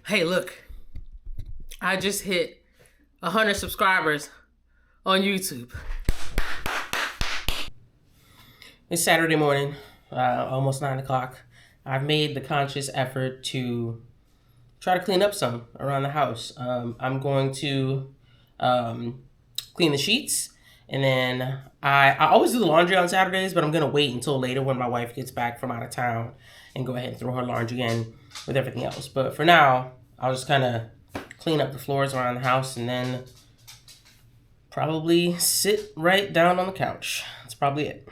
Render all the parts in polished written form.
Hey, look, I just hit 100 subscribers on YouTube. It's Saturday morning, almost 9 o'clock. I've made the conscious effort to try to clean up some around the house. I'm going to clean the sheets, and then I always do the laundry on Saturdays, but I'm going to wait until later when my wife gets back from out of town and go ahead and throw her laundry in with everything else. But for now, I'll just kind of clean up the floors around the house and then probably sit right down on the couch. That's probably it.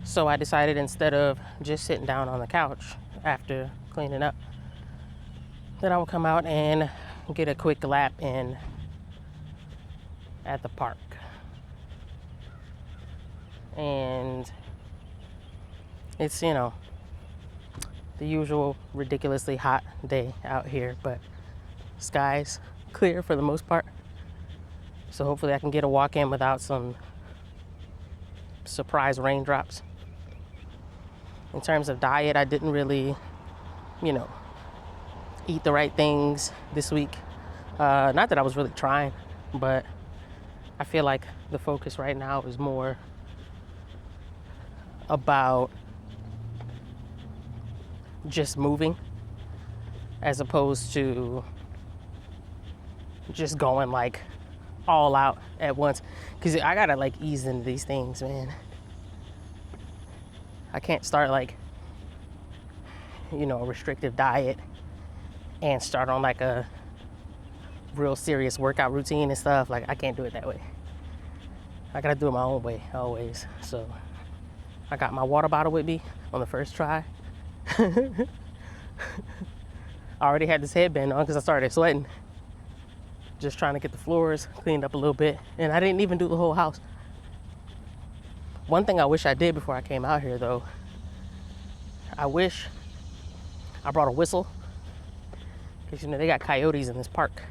So I decided, instead of just sitting down on the couch after cleaning up, that I would come out and get a quick lap in at the park. And it's, the usual ridiculously hot day out here, but sky's clear for the most part. So hopefully I can get a walk in without some surprise raindrops. In terms of diet, I didn't really, eat the right things this week. Not that I was really trying, but I feel like the focus right now is more about just moving as opposed to just going like all out at once. Because I gotta ease into these things, man. I can't start a restrictive diet and start on a real serious workout routine and stuff. I can't do it that way. I gotta do it my own way always. So I got my water bottle with me on the first try. I already had this headband on because I started sweating. Just trying to get the floors cleaned up a little bit. And I didn't even do the whole house. One thing I wish I did before I came out here, though, I wish I brought a whistle. Because, they got coyotes in this park.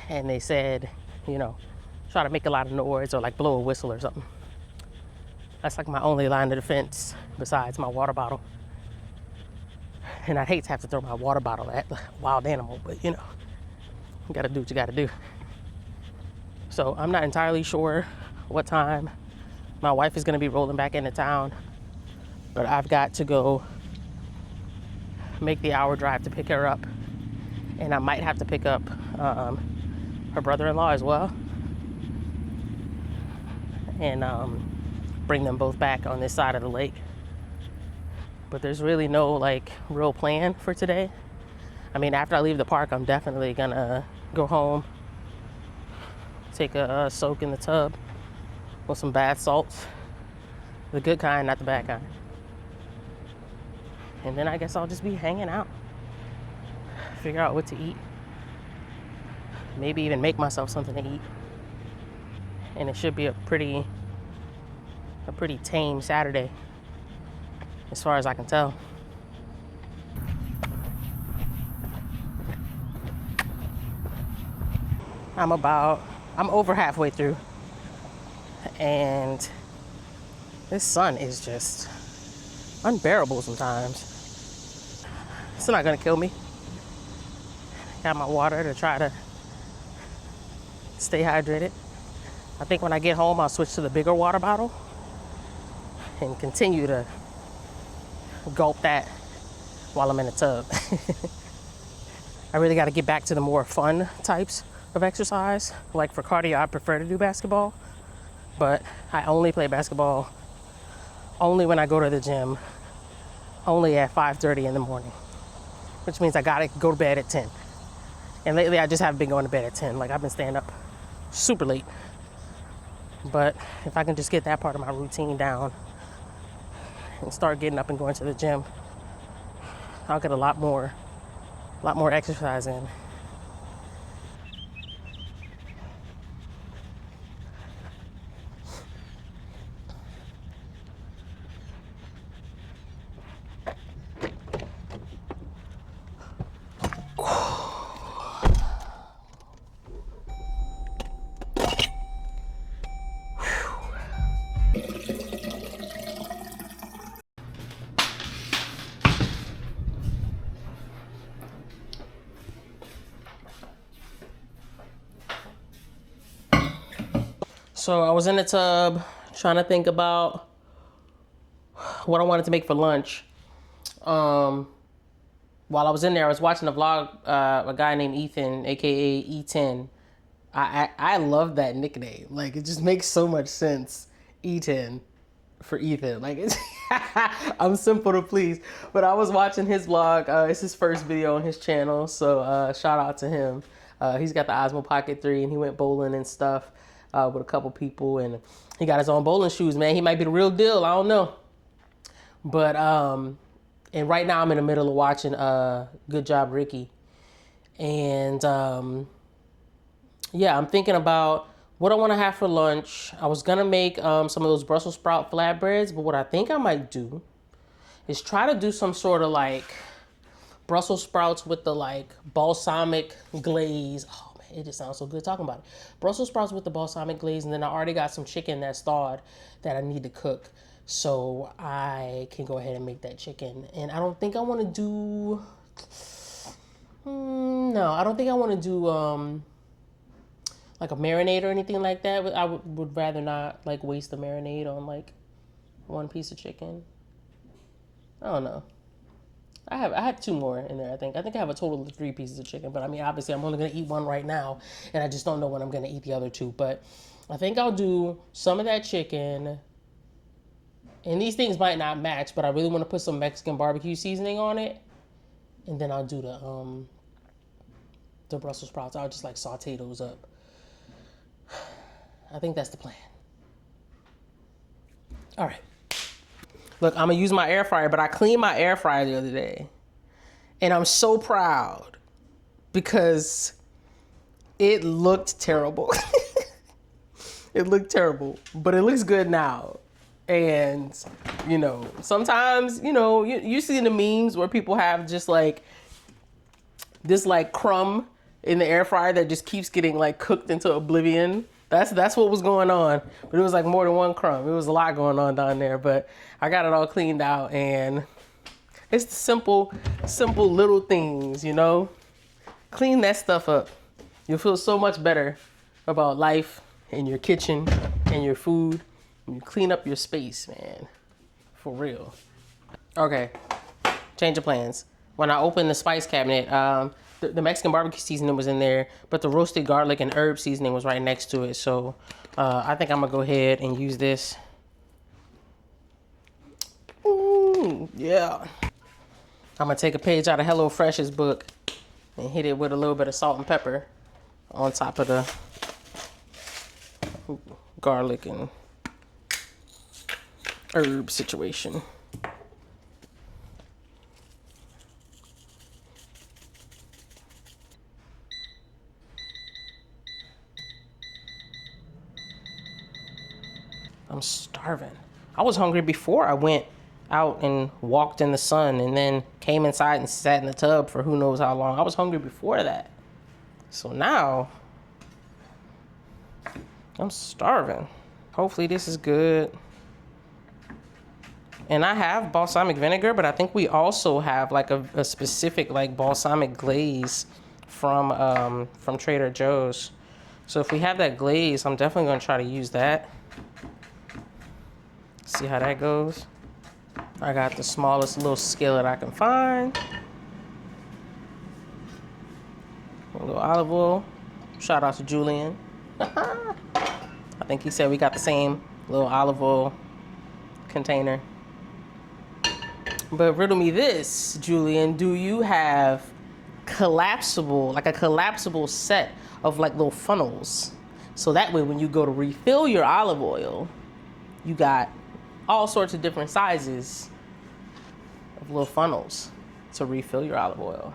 And they said, try to make a lot of noise or blow a whistle or something. That's my only line of defense besides my water bottle. And I'd hate to have to throw my water bottle at a wild animal, but you gotta do what you gotta do. So I'm not entirely sure what time my wife is gonna be rolling back into town, but I've got to go make the hour drive to pick her up. And I might have to pick up her brother-in-law as well. And bring them both back on this side of the lake. But there's really no real plan for today. I mean, after I leave the park, I'm definitely gonna go home, take a soak in the tub with some bath salts, the good kind, not the bad kind. And then I guess I'll just be hanging out, figure out what to eat, maybe even make myself something to eat. And it should be a pretty tame Saturday, as far as I can tell. I'm over halfway through, and this sun is just unbearable sometimes. It's not gonna kill me. Got my water to try to stay hydrated. I think when I get home, I'll switch to the bigger water bottle and continue to gulp that while I'm in the tub. I really got to get back to the more fun types of exercise. Like for cardio, I prefer to do basketball, but I only play basketball only when I go to the gym, only at 5:30 in the morning, which means I gotta go to bed at 10. And lately I just haven't been going to bed at 10. Like I've been staying up super late. But if I can just get that part of my routine down and start getting up and going to the gym, I'll get a lot more exercise in. So I was in the tub trying to think about what I wanted to make for lunch. While I was in there, I was watching a vlog, a guy named Ethan, aka E10. I love that nickname. Like it just makes so much sense. E10 for Ethan. Like it's I'm simple to please. But I was watching his vlog. It's his first video on his channel, so shout out to him. He's got the Osmo Pocket 3 and he went bowling and stuff with a couple people, and he got his own bowling shoes, man. He might be the real deal. I don't know. But and right now I'm in the middle of watching Good Job Ricky. And yeah, I'm thinking about what I want to have for lunch. I was gonna make some of those Brussels sprout flatbreads, but what I think I might do is try to do some sort of like Brussels sprouts with the like balsamic glaze. Oh man, it just sounds so good talking about it. Brussels sprouts with the balsamic glaze, and then I already got some chicken that's thawed that I need to cook, so I can go ahead and make that chicken. And I don't think I want to do. No, I don't think I want to do like a marinade or anything like that. I would rather not like waste the marinade on like one piece of chicken. I don't know. I have two more in there. I think I have a total of 3 pieces of chicken. But I mean, obviously, I'm only gonna eat one right now, and I just don't know when I'm gonna eat the other 2. But I think I'll do some of that chicken. And these things might not match, but I really want to put some Mexican barbecue seasoning on it, and then I'll do the Brussels sprouts. I'll just like saute those up. I think that's the plan. All right. Look, I'm gonna use my air fryer, but I cleaned my air fryer the other day, and I'm so proud because it looked terrible. It looked terrible, but it looks good now. And you know, sometimes you see the memes where people have just like this like crumb in the air fryer that just keeps getting like cooked into oblivion. That's what was going on, but it was like more than one crumb. It was a lot going on down there, but I got it all cleaned out, and it's the simple little things, you know. Clean that stuff up. You'll feel so much better about life and your kitchen and your food. You clean up your space, man. For real. Okay, change of plans. When I opened the spice cabinet, the Mexican barbecue seasoning was in there, but the roasted garlic and herb seasoning was right next to it. So I think I'm gonna go ahead and use this. Ooh, yeah. I'm gonna take a page out of HelloFresh's book and hit it with a little bit of salt and pepper on top of the garlic and herb situation. I'm starving. I was hungry before I went out and walked in the sun and then came inside and sat in the tub for who knows how long. I was hungry before that. So now, I'm starving. Hopefully this is good. And I have balsamic vinegar, but I think we also have like a specific like balsamic glaze from Trader Joe's. So if we have that glaze, I'm definitely gonna try to use that. See how that goes. I got the smallest little skillet I can find. A little olive oil. Shout out to Julian. I think he said we got the same little olive oil container. But riddle me this, Julian. Do you have collapsible, like a collapsible set of like little funnels? So that way when you go to refill your olive oil, you got all sorts of different sizes of little funnels to refill your olive oil.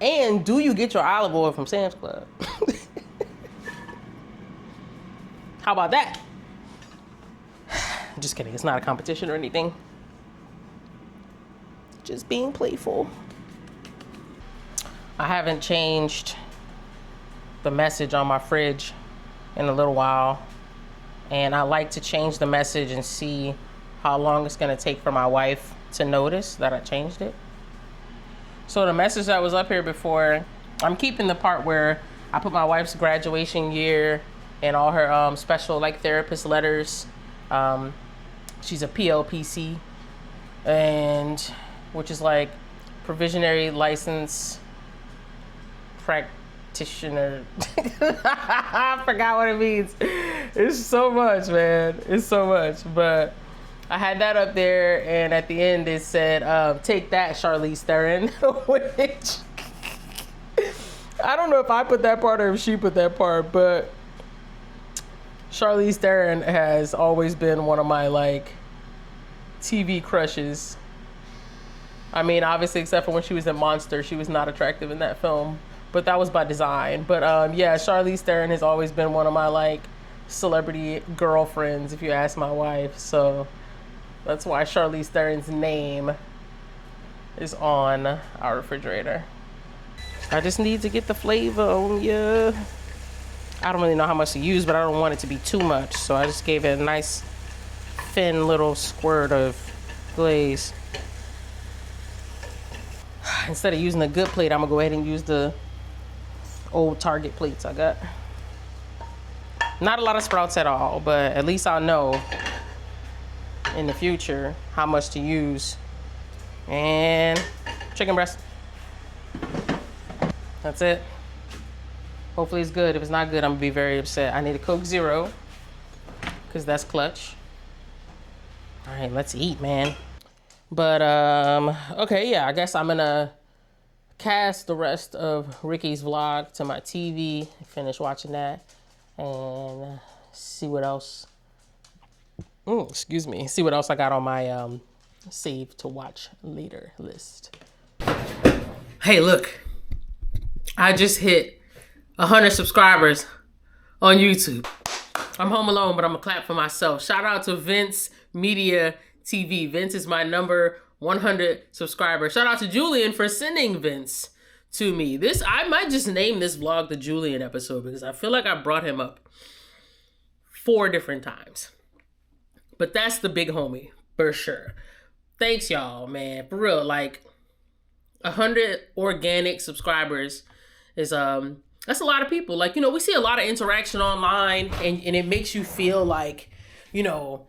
And do you get your olive oil from Sam's Club? How about that? Just kidding, it's not a competition or anything. Just being playful. I haven't changed the message on my fridge in a little while. And I like to change the message and see how long it's gonna take for my wife to notice that I changed it. So the message that was up here before, I'm keeping the part where I put my wife's graduation year and all her special like therapist letters. She's a PLPC, and which is like provisionary license practitioner. I forgot what it means. It's so much, man. It's so much. But I had that up there, and at the end it said, take that, Charlize Theron. Which I don't know if I put that part or if she put that part, but Charlize Theron has always been one of my like TV crushes. I mean, obviously, except for when she was in Monster, she was not attractive in that film, but that was by design. But yeah, Charlize Theron has always been one of my like celebrity girlfriends, if you ask my wife. So that's why Charlize Theron's name is on our refrigerator. I just need to get the flavor on ya. I don't really know how much to use, but I don't want it to be too much. So I just gave it a nice thin little squirt of glaze. Instead of using a good plate, I'm gonna go ahead and use the old Target plates I got. Not a lot of sprouts at all, but at least I'll know in the future how much to use. And chicken breast. That's it. Hopefully it's good. If it's not good, I'm gonna be very upset. I need a Coke Zero, because that's clutch. All right, let's eat, man. But, okay, yeah, I guess I'm gonna cast the rest of Ricky's vlog to my TV, finish watching that, and see what else, see what else I got on my save to watch later list. Hey, look, I just hit 100 subscribers on YouTube. I'm home alone, but I'm gonna clap for myself. Shout out to Vince Media TV. Vince is my number 100 subscriber. Shout out to Julian for sending Vince to me. I might just name this vlog the Julian episode, because I feel like I brought him up 4 different times. But that's the big homie for sure. Thanks y'all, man. For real, like 100 organic subscribers is that's a lot of people. Like, you know, we see a lot of interaction online, and it makes you feel like, you know,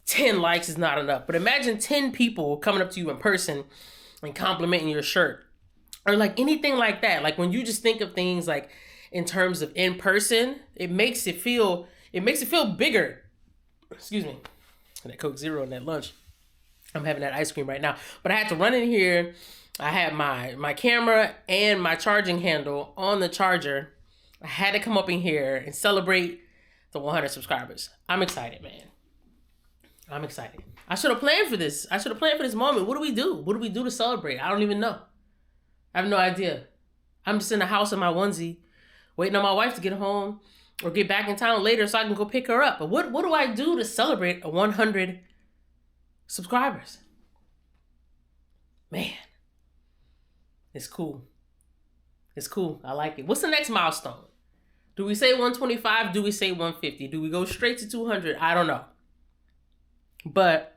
10 likes is not enough. But imagine 10 people coming up to you in person and complimenting your shirt, or like anything like that. Like when you just think of things like in terms of in person, it makes it feel bigger. Excuse me. That Coke Zero and that lunch. I'm having that ice cream right now. But I had to run in here. I had my camera and my charging handle on the charger. I had to come up in here and celebrate the 100 subscribers. I'm excited, man. I'm excited. I should have planned for this. I should have planned for this moment. What do we do? What do we do to celebrate? I don't even know. I have no idea. I'm just in the house in my onesie, waiting on my wife to get home. or get back in town later so I can go pick her up. But what do I do to celebrate 100 subscribers? Man, it's cool. It's cool. I like it. What's the next milestone? Do we say 125? Do we say 150? Do we go straight to 200? I don't know. But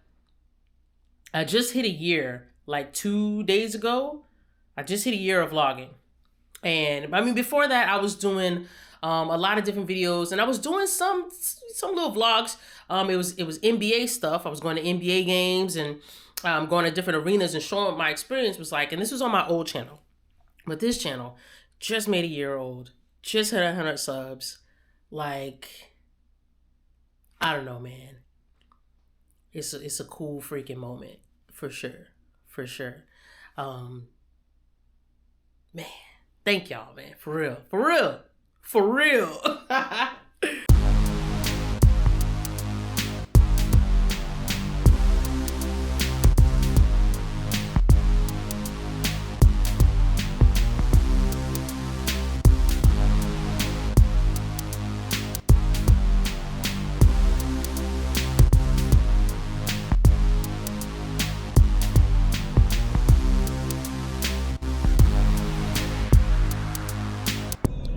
I just hit a year like 2 days ago. I just hit a year of vlogging. And I mean, before that, I was doing a lot of different videos, and I was doing some little vlogs. It was NBA stuff. I was going to NBA games and going to different arenas and showing what my experience was like. And this was on my old channel. But this channel just made a year old, just hit 100 subs. Like, I don't know, man. It's a cool freaking moment, for sure, for sure. Man, thank y'all, man, for real, for real, for real.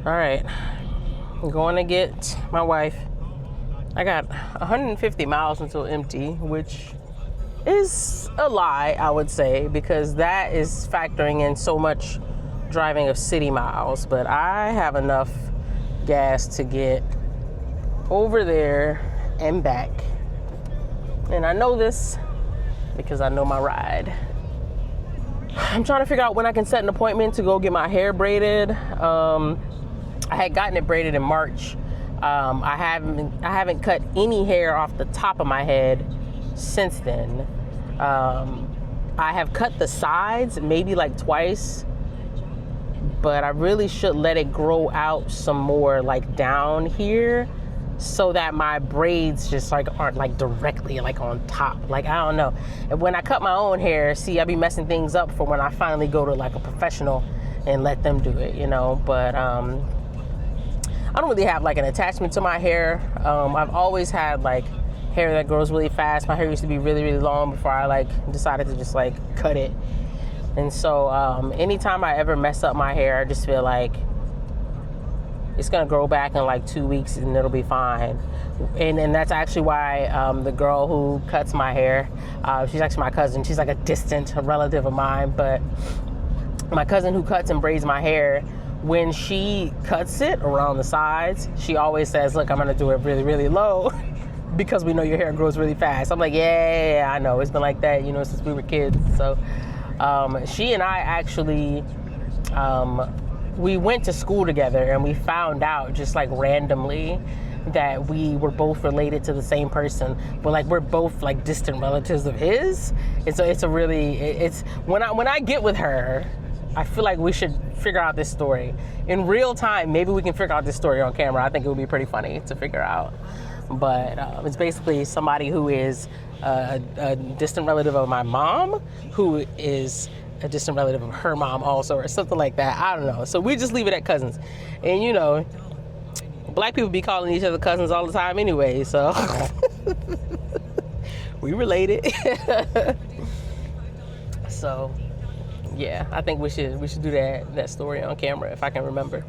All right, I'm going to get my wife. I got 150 miles until empty, which is a lie, I would say, because that is factoring in so much driving of city miles. But I have enough gas to get over there and back. And I know this because I know my ride. I'm trying to figure out when I can set an appointment to go get my hair braided. I had gotten it braided in March. I haven't cut any hair off the top of my head since then. I have cut the sides maybe like twice, but I really should let it grow out some more, like down here, so that my braids just like aren't like directly like on top. Like, I don't know. And when I cut my own hair, see, I be messing things up for when I finally go to like a professional and let them do it, you know. But I don't really have like an attachment to my hair. I've always had like hair that grows really fast. My hair used to be really, really long before I like decided to just like cut it. And so anytime I ever mess up my hair, I just feel like it's gonna grow back in like 2 weeks and it'll be fine. And that's actually why the girl who cuts my hair, she's actually my cousin. She's like a distant relative of mine, but my cousin who cuts and braids my hair, when she cuts it around the sides, she always says, look, I'm gonna do it really, really low because we know your hair grows really fast. I'm like, yeah, I know. It's been like that, you know, since we were kids. So she and I actually, we went to school together, and we found out just like randomly that we were both related to the same person, but like we're both like distant relatives of his. And so it's when I get with her, I feel like we should figure out this story in real time. Maybe we can figure out this story on camera. I think it would be pretty funny to figure out. But it's basically somebody who is a distant relative of my mom, who is a distant relative of her mom also, or something like that. I don't know. So we just leave it at cousins. And you know, black people be calling each other cousins all the time anyway, so we related. So yeah, I think we should do that story on camera if I can remember.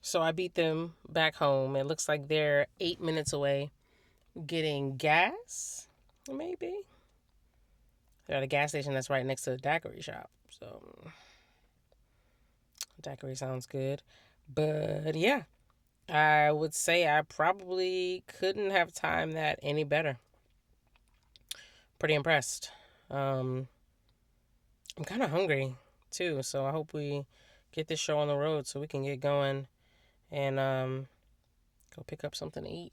So I beat them back home. It looks like they're 8 minutes away getting gas, maybe. They're at a gas station that's right next to the daiquiri shop. So daiquiri sounds good. But yeah, I would say I probably couldn't have timed that any better. Pretty impressed. I'm kind of hungry too, so I hope we get this show on the road so we can get going and go pick up something to eat.